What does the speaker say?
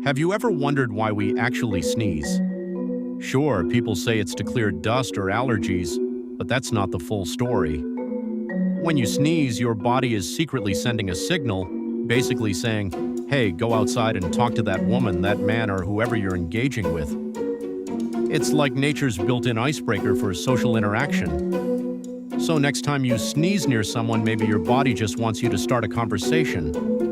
Have you ever wondered why we actually sneeze? Sure, people say it's to clear dust or allergies, but that's not the full story. When you sneeze, your body is secretly sending a signal, basically saying, hey, go outside and talk to that woman, that man, or whoever you're engaging with. It's like nature's built-in icebreaker for social interaction. So next time you sneeze near someone, maybe your body just wants you to start a conversation.